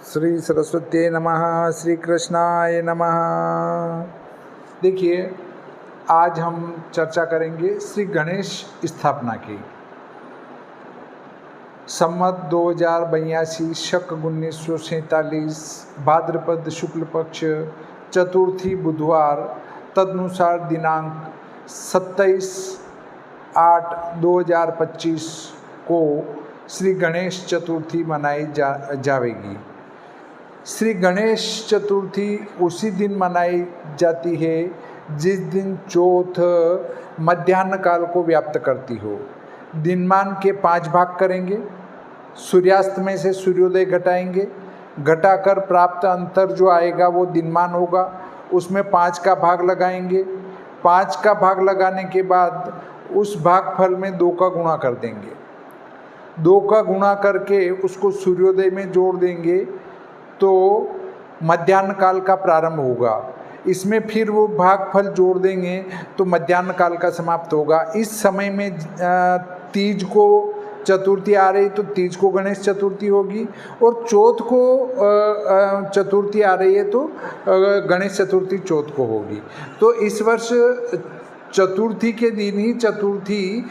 श्री सरस्वती नमः। श्री कृष्णाय नमः। देखिए, आज हम चर्चा करेंगे श्री गणेश स्थापना की। संवत 2082 शक 1947 भाद्रपद शुक्ल पक्ष चतुर्थी बुधवार, तदनुसार दिनांक 27/8/2025 को श्री गणेश चतुर्थी मनाई जाएगी। श्री गणेश चतुर्थी उसी दिन मनाई जाती है जिस दिन चौथ मध्याह्न काल को व्याप्त करती हो। दिनमान के 5 भाग करेंगे। सूर्यास्त में से सूर्योदय घटाएंगे। घटाकर प्राप्त अंतर जो आएगा वो दिनमान होगा। उसमें 5 का भाग लगाएंगे। 5 का भाग लगाने के बाद उस भागफल में 2 का गुणा कर देंगे। 2 का गुणा करके उसको सूर्योदय में जोड़ देंगे तो मध्याह्न काल का प्रारंभ होगा। इसमें फिर वो भागफल जोड़ देंगे तो मध्याह्न काल का समाप्त होगा। इस समय में तीज को चतुर्थी आ रही तो तीज को गणेश चतुर्थी होगी, और चौथ को चतुर्थी आ रही है तो गणेश चतुर्थी चौथ को होगी। तो इस वर्ष चतुर्थी के दिन ही चतुर्थी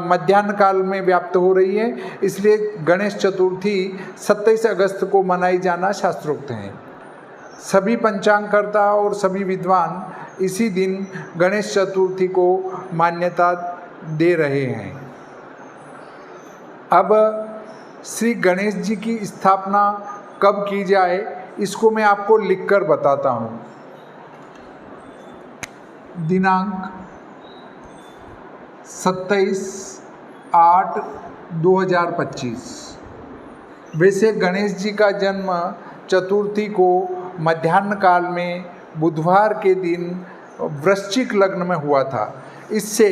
मध्याह्न काल में व्याप्त हो रही है, इसलिए गणेश चतुर्थी 27 अगस्त को मनाई जाना शास्त्रोक्त है। सभी पंचांगकर्ता और सभी विद्वान इसी दिन गणेश चतुर्थी को मान्यता दे रहे हैं। अब श्री गणेश जी की स्थापना कब की जाए, इसको मैं आपको लिखकर बताता हूँ। दिनांक 27/8/2025। वैसे गणेश जी का जन्म चतुर्थी को मध्याह्न काल में बुधवार के दिन वृश्चिक लग्न में हुआ था। इससे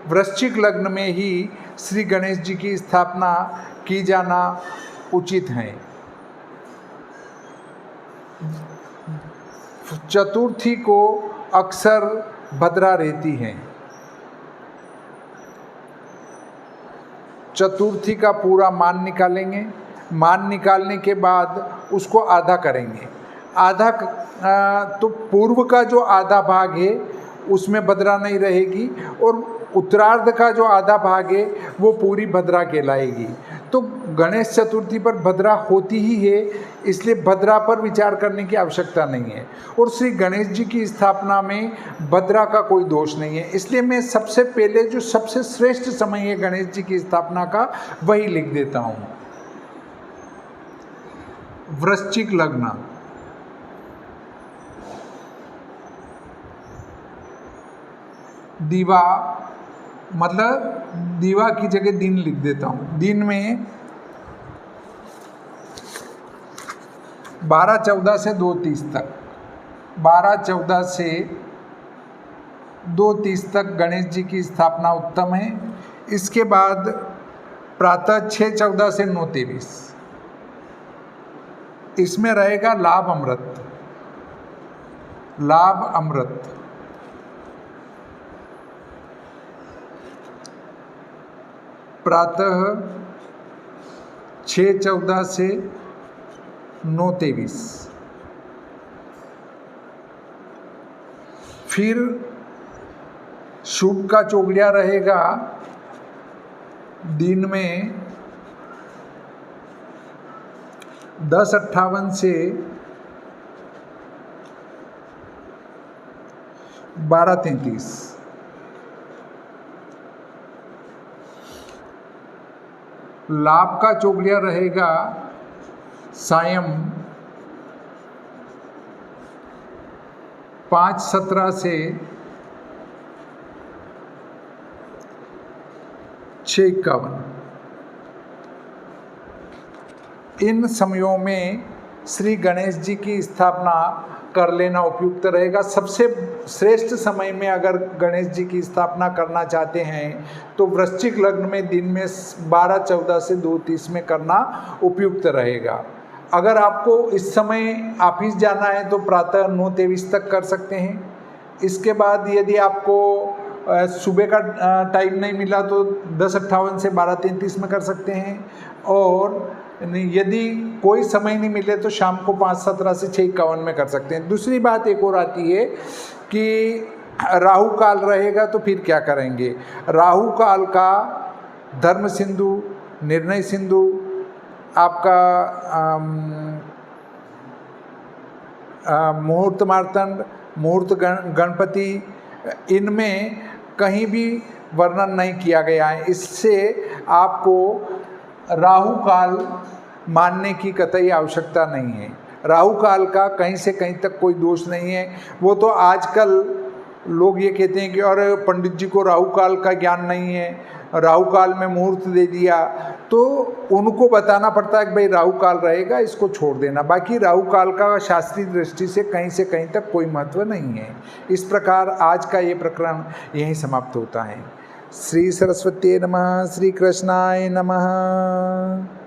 वृश्चिक लग्न में ही श्री गणेश जी की स्थापना की जाना उचित है। चतुर्थी को अक्सर भद्रा रहती है। चतुर्थी का पूरा मान निकालेंगे। मान निकालने के बाद उसको आधा करेंगे। आधा तो पूर्व का जो आधा भाग है उसमें भद्रा नहीं रहेगी, और उत्तरार्ध का जो आधा भाग है वो पूरी भद्रा कहलाएगी। तो गणेश चतुर्थी पर भद्रा होती ही है, इसलिए भद्रा पर विचार करने की आवश्यकता नहीं है। और श्री गणेश जी की स्थापना में भद्रा का कोई दोष नहीं है, इसलिए मैं सबसे पहले जो सबसे श्रेष्ठ समय है गणेश जी की स्थापना का वही लिख देता हूँ। वृश्चिक लग्न, दिवा, मतलब दिवा की जगह दिन लिख देता हूँ। दिन में 12/14 से 2/30 तक, 12/14 से 2/30 तक गणेश जी की स्थापना उत्तम है। इसके बाद प्रातः 6/14 से 9/23, इसमें रहेगा लाभ अमृत। लाभ अमृत प्रातः 6/14 से 9/23। फिर शुभ का चोगलिया रहेगा दिन में 10:58 से 12:33। लाभ का चोगलिया रहेगा सायं 5:17 से 6:51। इन समयों में श्री गणेश जी की स्थापना कर लेना उपयुक्त रहेगा। सबसे श्रेष्ठ समय में अगर गणेश जी की स्थापना करना चाहते हैं तो वृश्चिक लग्न में दिन में 12/14 से 2/30 में करना उपयुक्त रहेगा। अगर आपको इस समय ऑफिस जाना है तो प्रातः 9:23 तक कर सकते हैं। इसके बाद यदि आपको सुबह का टाइम नहीं मिला तो 10:58 से 12:33 में कर सकते हैं। और यदि कोई समय नहीं मिले तो शाम को 5:17 से 6:51 में कर सकते हैं। दूसरी बात एक और आती है कि राहु काल रहेगा तो फिर क्या करेंगे। राहु काल का धर्म सिंधु, निर्णय सिंधु, आपका मुहूर्त मार्तंड, मुहूर्त गणपति, इनमें कहीं भी वर्णन नहीं किया गया है। इससे आपको राहु काल मानने की कतई आवश्यकता नहीं है। राहु काल का कहीं से कहीं तक कोई दोष नहीं है। वो तो आजकल लोग ये कहते हैं कि अरे पंडित जी को राहु काल का ज्ञान नहीं है, राहु काल में मुहूर्त दे दिया, तो उनको बताना पड़ता है कि भाई राहु काल रहेगा, इसको छोड़ देना। बाकी राहु काल का शास्त्रीय दृष्टि से कहीं तक कोई महत्व नहीं है। इस प्रकार आज का ये प्रकरण यहीं समाप्त होता है। श्री सरस्वती नमः। श्री कृष्णाय नमः।